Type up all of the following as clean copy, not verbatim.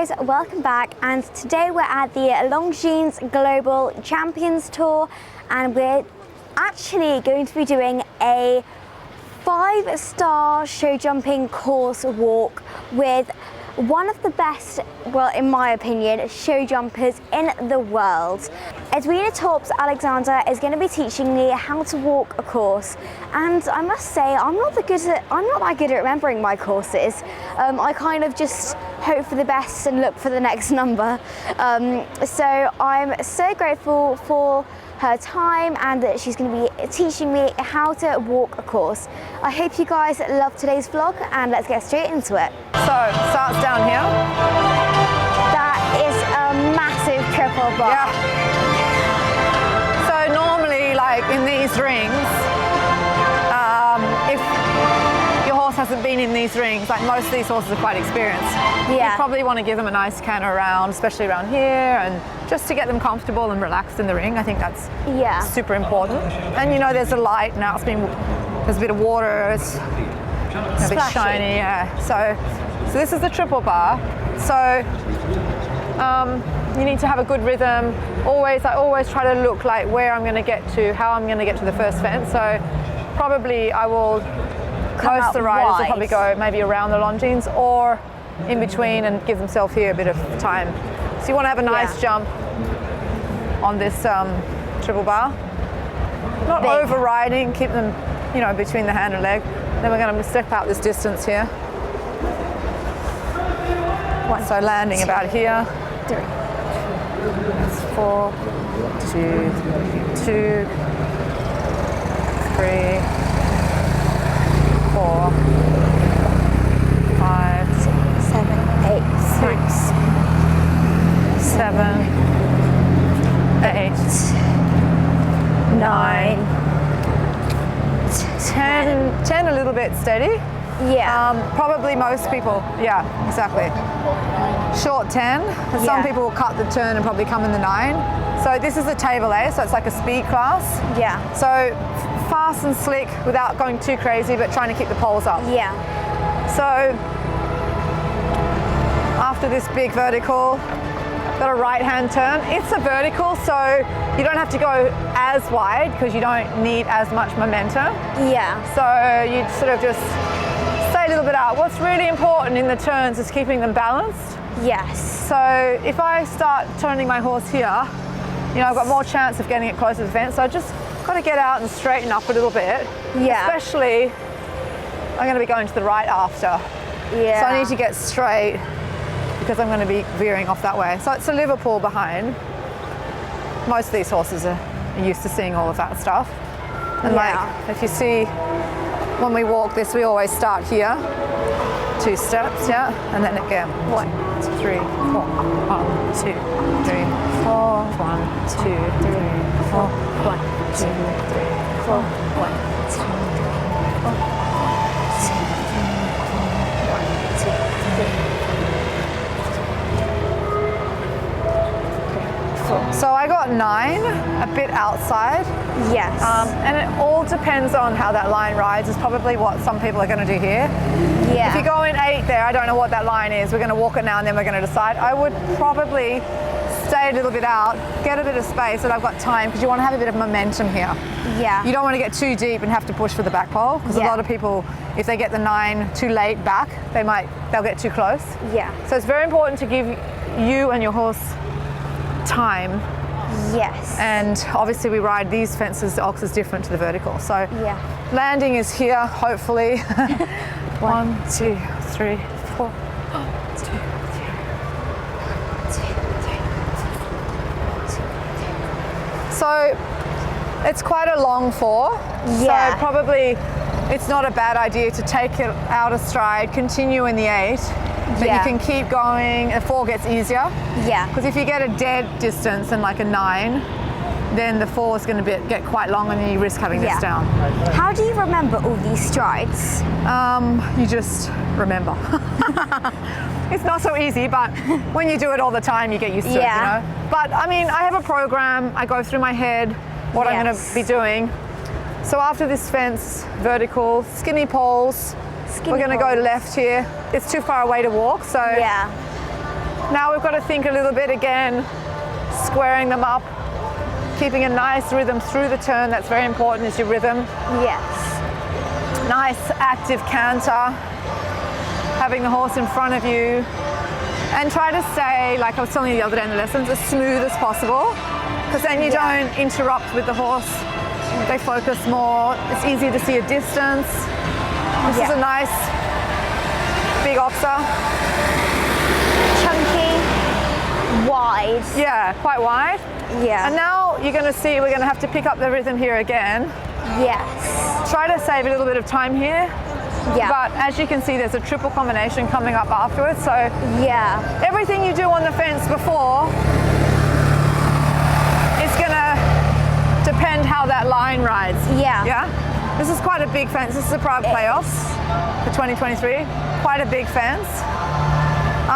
guys, welcome back, and today we're at the Longines Global Champions Tour, and we're actually going to be doing a 5-star show jumping course walk with one of the best, well, in my opinion, show jumpers in the world. Edwina Alexander is going to be teaching me how to walk a course, and I must say I'm not that good at remembering my courses. I kind of just hope for the best and look for the next number. So I'm so grateful for her time and that she's going to be teaching me how to walk a course. I hope you guys love today's vlog, and let's get straight into it. So it starts down here. That is a massive triple bar. Yeah. So normally, like in these rings, if your horse hasn't been in these rings, like most of these horses are quite experienced. Yeah. You probably want to give them a nice canter around, especially around here, and just to get them comfortable and relaxed in the ring. I think that's super important. And you know, there's a light now. There's a bit of water. It's a bit shiny. Yeah. So this is the triple bar. So you need to have a good rhythm. I always try to look like where I'm going to get to, how I'm going to get to the first fence. So probably most of the riders will probably go maybe around the Longines or in between and give themselves here a bit of time. So you want to have a nice jump on this triple bar. Not overriding, keep them, you know, between the hand and leg. Then we're going to step out this distance here. So landing about here. 3. That's 4, 2, 3, 4, 5, 6, 7, 8, 6, 7, 8, 9, 10 a little bit steady. Yeah. Probably most people, yeah, exactly. Short 10. Some people will cut the turn and probably come in the 9. So this is a table A, so it's like a speed class. Yeah. So fast and slick without going too crazy, but trying to keep the poles up. Yeah. So after this big vertical, got a right hand turn. It's a vertical, so you don't have to go as wide because you don't need as much momentum. Yeah. So you sort of just stay a little bit out. What's really important in the turns is keeping them balanced. Yes. So if I start turning my horse here, you know, I've got more chance of getting it closer to the fence. So I just got to get out and straighten up a little bit. Yeah. Especially, I'm going to be going to the right after. Yeah. So I need to get straight because I'm going to be veering off that way. So it's a Liverpool behind. Most of these horses are used to seeing all of that stuff. And like, if you see, when we walk this, we always start here. 2 steps, and then again. 1, 2, 3, 4. 1, 2, 3, 4. 1, 2, 3, 4. 1, 2, 3, 4. 1, 2, 3, 4. So I got 9, a bit outside. Yes. And it all depends on how that line rides. Is probably what some people are going to do here. Yeah. If you go in 8 there, I don't know what that line is. We're going to walk it now and then we're going to decide. I would probably stay a little bit out, get a bit of space so that I've got time, because you want to have a bit of momentum here. Yeah. You don't want to get too deep and have to push for the back pole, because a lot of people, if they get the 9 too late back, they'll get too close. Yeah. So it's very important to give you and your horse time. Yes. And obviously we ride these fences, the ox is different to the vertical. So landing is here, hopefully. 1, 2, 3, 4. 2, 3. So it's quite a long 4. Yeah. So probably it's not a bad idea to take it out of stride, continue in the 8. But you can keep going, the 4 gets easier. Yeah. Because if you get a dead distance and like a 9, then the 4 is going to get quite long and then you risk having this down. How do you remember all these strides? You just remember. It's not so easy, but when you do it all the time, you get used to it, you know? But I mean, I have a program, I go through my head what I'm going to be doing. So after this fence, vertical, skinny poles, we're going to go left here. It's too far away to walk, so Now we've got to think a little bit again, squaring them up, keeping a nice rhythm through the turn. That's very important, is your rhythm. Yes. Nice active canter, having the horse in front of you, and try to stay, like I was telling you the other day in the lessons, as smooth as possible, because then you don't interrupt with the horse. They focus more. It's easier to see a distance. This is a nice big oxer. Chunky, wide. Yeah, quite wide. Yeah. And now you're going to see we're going to have to pick up the rhythm here again. Yes. Try to save a little bit of time here. Yeah. But as you can see, there's a triple combination coming up afterwards. So yeah, everything you do on the fence before is going to depend how that line rides. Yeah. Yeah. This is quite a big fence. This is the Prague Playoffs for 2023. Quite a big fence.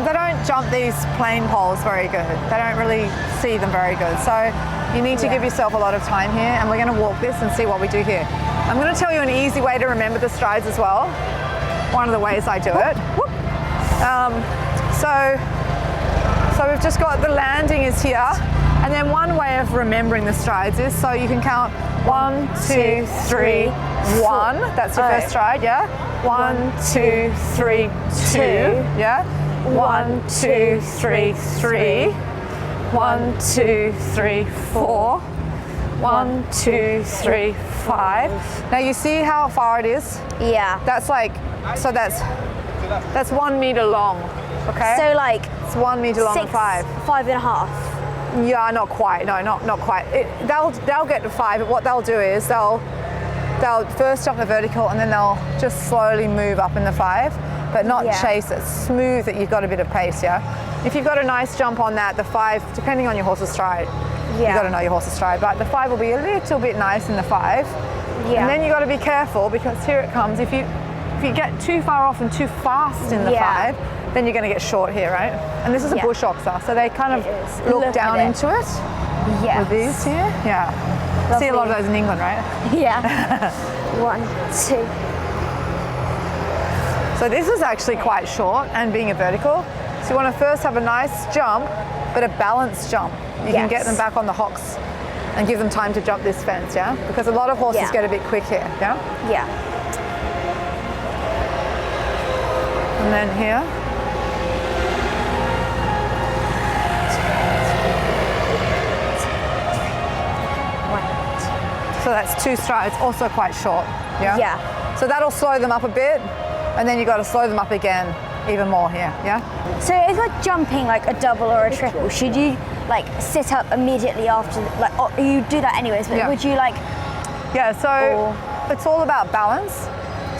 They don't jump these plain poles very good. They don't really see them very good. So you need to give yourself a lot of time here, and we're going to walk this and see what we do here. I'm going to tell you an easy way to remember the strides as well. One of the ways I do it. So we've just got the landing is here, and then one way of remembering the strides is so you can count 1, 2, 3, 1. That's your first stride, yeah? 1, 2, 3, 2, yeah? 1, 2, 3, 3. 1, 2, 3, 4. 1, 2, 3, 5. Now you see how far it is? yeah. That's like, so that's 1 meter long, okay? So like it's 1 meter long and 5. 5.5. Yeah, not quite. No, not quite. They'll get to 5. But what they'll do is they'll first jump the vertical, and then they'll just slowly move up in the 5, but not chase it. Smooth it. You've got a bit of pace, yeah. If you've got a nice jump on that, the 5, depending on your horse's stride, you've got to know your horse's stride. But the 5 will be a little bit nice in the 5. Yeah. And then you've got to be careful, because here it comes. If you get too far off and too fast in the 5, then you're going to get short here, right? And this is a bush oxer, so they kind of look down into it. Yeah. With these here, yeah. See a lot of those in England, right? Yeah. 1, 2. So this is actually quite short, and being a vertical. So you want to first have a nice jump, but a balanced jump. You can get them back on the hocks and give them time to jump this fence, yeah? Because a lot of horses get a bit quick here, yeah? Yeah. And then here. So that's 2 strides, also quite short, yeah? Yeah. So that'll slow them up a bit, and then you've got to slow them up again even more here, yeah? So if you're jumping like a double or a triple, should you like sit up immediately after, like, or you do that anyways, but would you like... Yeah, so it's all about balance.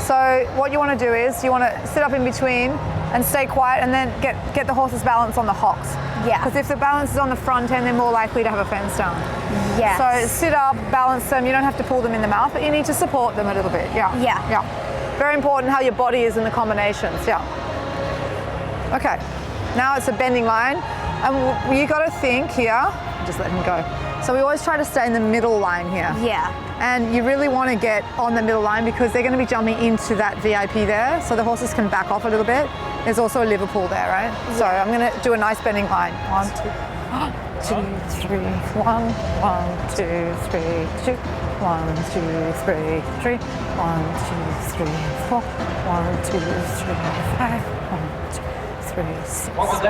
So what you want to do is you want to sit up in between and stay quiet, and then get the horse's balance on the hocks. Yeah. Because if the balance is on the front end, they're more likely to have a fence down. Yes. So sit up, balance them. You don't have to pull them in the mouth, but you need to support them a little bit. Yeah. Yeah. Yeah. Very important how your body is in the combinations. Yeah. Okay. Now it's a bending line, and you got to think here. Just let him go. So we always try to stay in the middle line here. Yeah. And you really want to get on the middle line, because they're going to be jumping into that VIP there, so the horses can back off a little bit. There's also a Liverpool there, right? Yeah. So I'm going to do a nice bending line. 1, 2, 3, 1, 1, 2, 3, 2, 1, 2, 3, 3, 1, 2, 3, 4, 1, 2, 3, 5, 1, 2, 3, 6, 1,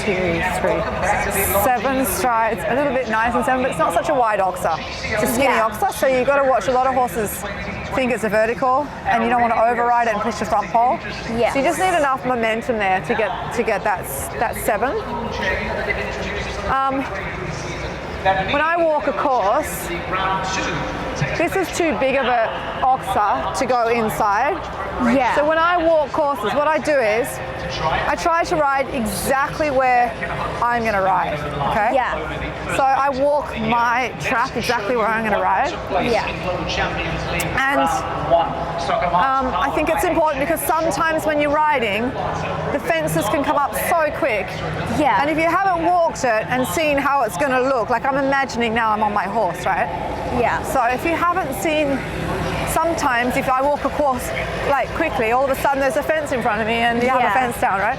2, 3, 7 strides. A little bit nice and 7, but it's not such a wide oxer. It's a skinny oxer, so you've got to watch. A lot of horses think it's a vertical, and you don't want to override it and push the front pole. Yeah. So you just need enough momentum there to get that 7. When I walk a course, this is too big of an oxer to go inside. Yeah. So when I walk courses, what I do is I try to ride exactly where I'm going to ride, okay? Yeah. So I walk my track exactly where I'm going to ride. Yeah. And I think it's important, because sometimes when you're riding, the fences can come up so quick. Yeah. And if you haven't walked it and seen how it's going to look, like I'm imagining now I'm on my horse, right? Yeah. So if you haven't seen, sometimes if I walk a course like quickly, all of a sudden there's a fence in front of me and you have a fence down, right?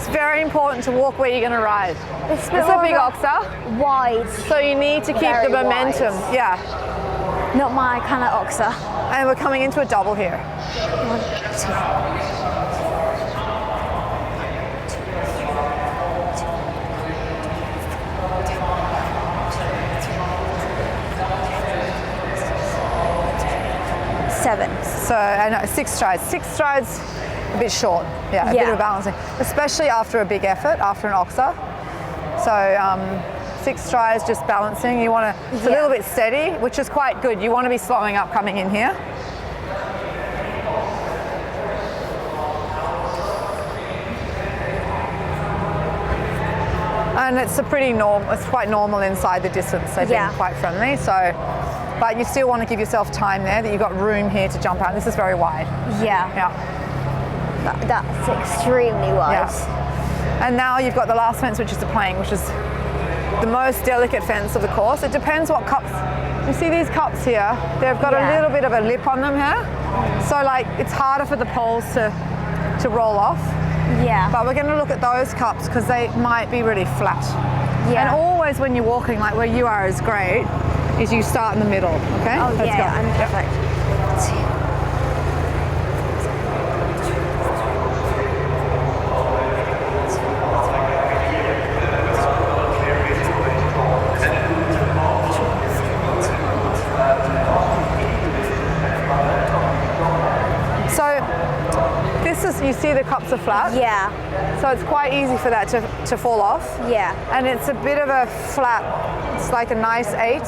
it's very important to walk where you're going to ride. It's a big oxer. Wide. So you need to keep the momentum. Wide. Yeah. Not my kind of oxer. And we're coming into a double here. 1, 2. 7. So, and 6 strides. 6 strides, a bit short. Yeah, a bit of balancing, especially after a big effort, after an oxer. So 6 strides, just balancing. You want to, it's a little bit steady, which is quite good. You want to be slowing up coming in here. And it's a pretty normal, it's quite normal inside the distance. They've been quite friendly. So, but you still want to give yourself time there, that you've got room here to jump out. This is very wide. Yeah. Yeah. That's extremely wide. Yeah. And now you've got the last fence, which is the plank, which is the most delicate fence of the course. It depends what cups. You see these cups here? They've got a little bit of a lip on them here. So like it's harder for the poles to roll off. Yeah. But we're going to look at those cups because they might be really flat. Yeah. And always when you're walking, like where you are is great, is you start in the middle, okay? Oh, Let's go. I'm perfect. So this is, you see the cups are flat? Yeah. So it's quite easy for that to fall off. Yeah. And it's a bit of a flat, it's like a nice 8.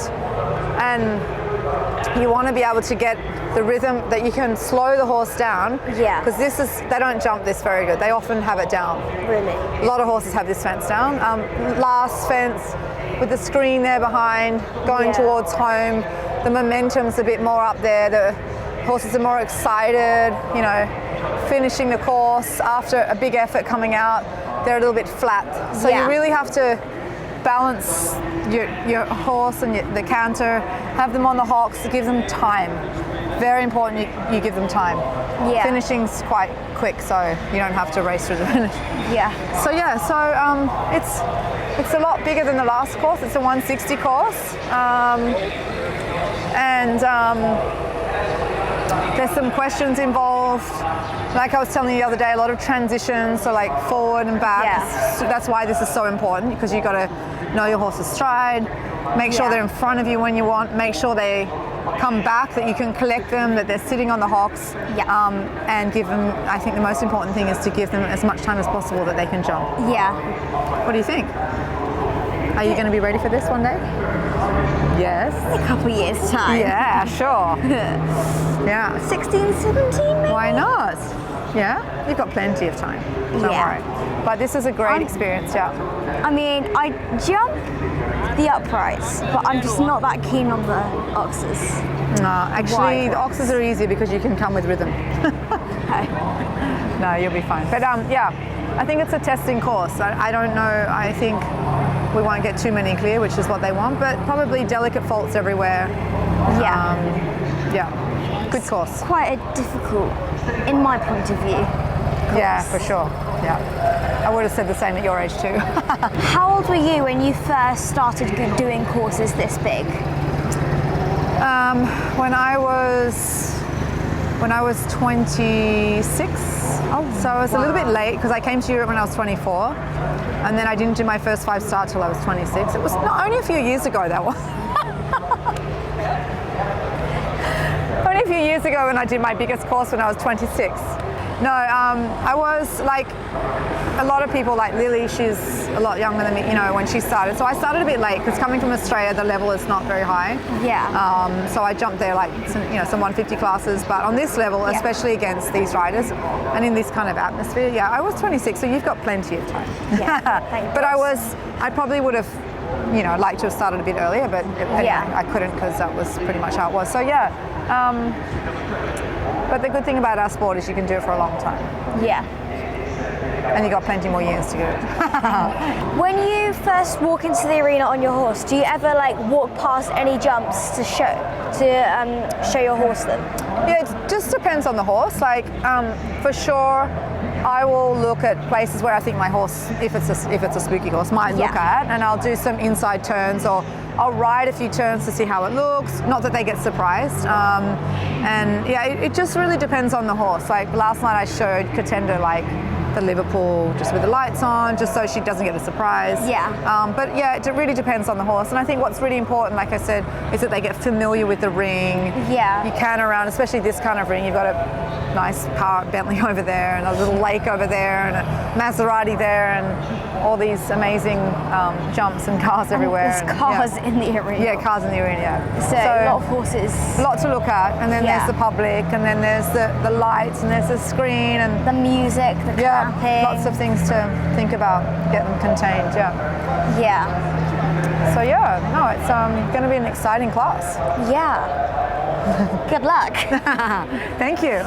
And you want to be able to get the rhythm that you can slow the horse down. Yeah. Because this is, they don't jump this very good. They often have it down. Really? A lot of horses have this fence down. Last fence with the screen there behind, going towards home. The momentum's a bit more up there. The horses are more excited, you know, finishing the course after a big effort coming out. They're a little bit flat. So you really have to balance your horse and the canter, have them on the hocks, give them time. Very important you give them time. Yeah. Finishing's quite quick, so you don't have to race through the finish. Yeah. So it's a lot bigger than the last course. It's a 160 course. There's some questions involved. Like I was telling you the other day, a lot of transitions, so like forward and back. Yeah. So that's why this is so important, because you've got to know your horse's stride, make sure they're in front of you when you want, make sure they come back, that you can collect them, that they're sitting on the hocks, and give them, I think the most important thing is to give them as much time as possible that they can jump. Yeah. What do you think? Are you going to be ready for this one day? Yes. In a couple of years' time. Yeah, sure. Yeah. 16, 17 maybe? Why not? Yeah, you've got plenty of time. Don't worry. But this is a great experience, I mean, I jump the uprights, but I'm just not that keen on the oxes. No, actually, the oxes are easier because you can come with rhythm. No, you'll be fine. But yeah, I think it's a testing course. I don't know. I think we won't get too many clear, which is what they want, but probably delicate faults everywhere. Yeah. Yeah. Good course. Quite a difficult, in my point of view. Yeah, for sure. Yeah. I would have said the same at your age too. How old were you when you first started doing courses this big? When I was 26. So I was a little bit late because I came to Europe when I was 24, and then I didn't do my first 5-star till I was 26. It was only a few years ago, that was. Only a few years ago when I did my biggest course when I was 26. No, I was like a lot of people, like Lily, she's a lot younger than me, you know, when she started. So I started a bit late because coming from Australia, the level is not very high. Yeah. So I jumped there like some 150 classes, but on this level, especially against these riders and in this kind of atmosphere, I was 26, so you've got plenty of time. Yeah, thank But I probably would have, liked to have started a bit earlier, but I couldn't because that was pretty much how it was. So but the good thing about our sport is you can do it for a long time. Yeah. And you got plenty more years to go. When you first walk into the arena on your horse, do you ever walk past any jumps to show your horse them? Yeah, it just depends on the horse. For sure, I will look at places where I think my horse, if it's a spooky horse, might look at, and I'll do some inside turns, or I'll ride a few turns to see how it looks. Not that they get surprised. And yeah, it just really depends on the horse. Like last night I showed Katenda like the Liverpool just with the lights on, just so she doesn't get a surprise. Yeah. But yeah, it really depends on the horse. And I think what's really important, like I said, is that they get familiar with the ring. Yeah. You can around, especially this kind of ring, you've got a nice park Bentley over there and a little lake over there and a Maserati there and all these amazing jumps and cars everywhere. There's cars in the arena. Yeah, cars in the arena, yeah. So a lot of horses. A lot to look at. And then there's the public, and then there's the lights, and there's the screen, and the music, the clapping. Lots of things to think about, get them contained, Yeah. So yeah, no, it's going to be an exciting class. Yeah. Good luck. Thank you.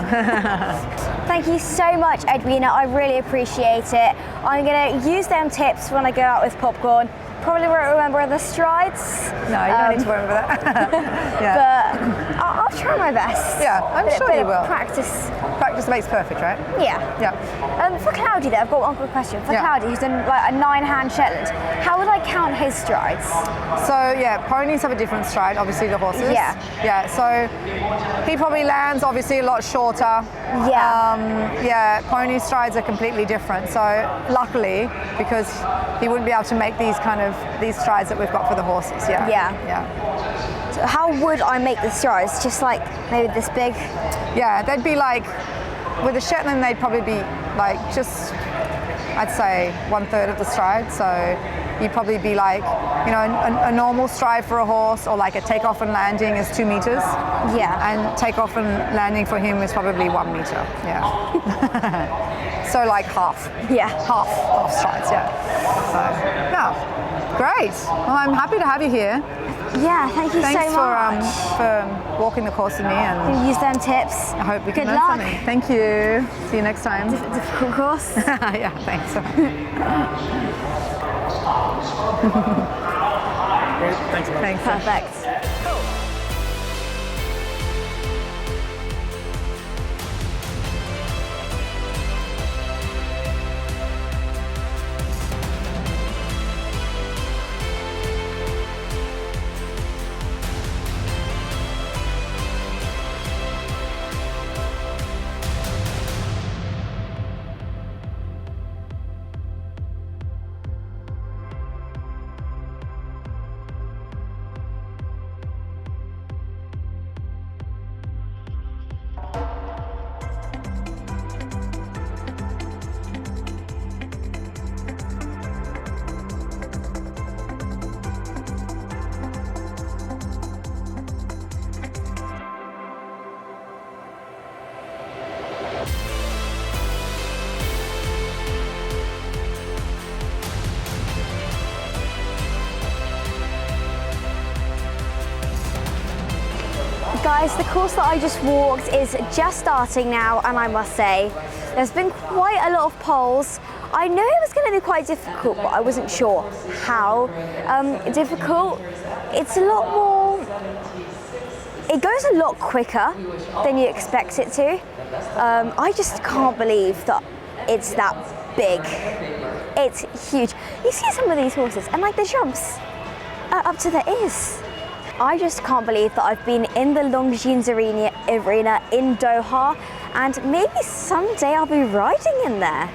Thank you so much, Edwina. I really appreciate it. I'm going to use them tips when I go out with popcorn. Probably won't remember the strides. No, you don't need to remember that. But I'll try my best. Yeah, I'm sure you will. Practice. Practice makes perfect, right? Yeah. Yeah. For Cloudy, though, I've got one quick question. For Cloudy, who's in like a 9-hand Shetland, how would I count his strides? So yeah, ponies have a different stride, obviously the horses. Yeah. Yeah. So he probably lands obviously a lot shorter. Yeah. Pony strides are completely different. So luckily, because he wouldn't be able to make these strides that we've got for the horses. Yeah. Yeah. So how would I make the strides? Just like maybe this big? Yeah, they'd be like, with a Shetland, they'd probably be like just, I'd say 1/3 of the stride. So you'd probably be like, you know, a normal stride for a horse, or like a takeoff and landing is 2 meters. Yeah. And takeoff and landing for him is probably 1 meter. Yeah. So like half. Yeah. Half strides, yeah. So, no, great. Well, I'm happy to have you here. Yeah, thank you Thanks so much. for walking the course with me, and use them tips. I hope we can Good learn luck. something. Thank you. See you next time. Difficult course. Yeah, thanks. Great, thanks a lot. Thanks. Perfect. Guys, the course that I just walked is just starting now, and I must say, there's been quite a lot of poles. I knew it was going to be quite difficult, but I wasn't sure how difficult. It's a lot more, it goes a lot quicker than you expect it to. I just can't believe that it's that big. It's huge. You see some of these horses, and like the jumps are up to their ears. I just can't believe that I've been in the Longines arena in Doha, and maybe someday I'll be riding in there.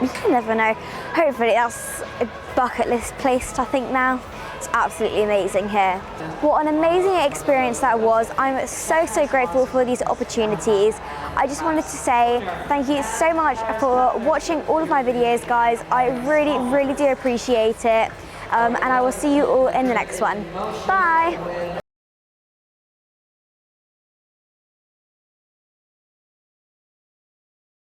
You never know. Hopefully that's a bucket list place, I think now. It's absolutely amazing here. What an amazing experience that was. I'm so grateful for these opportunities. I just wanted to say thank you so much for watching all of my videos, guys. I really do appreciate it. And I will see you all in the next one. Bye.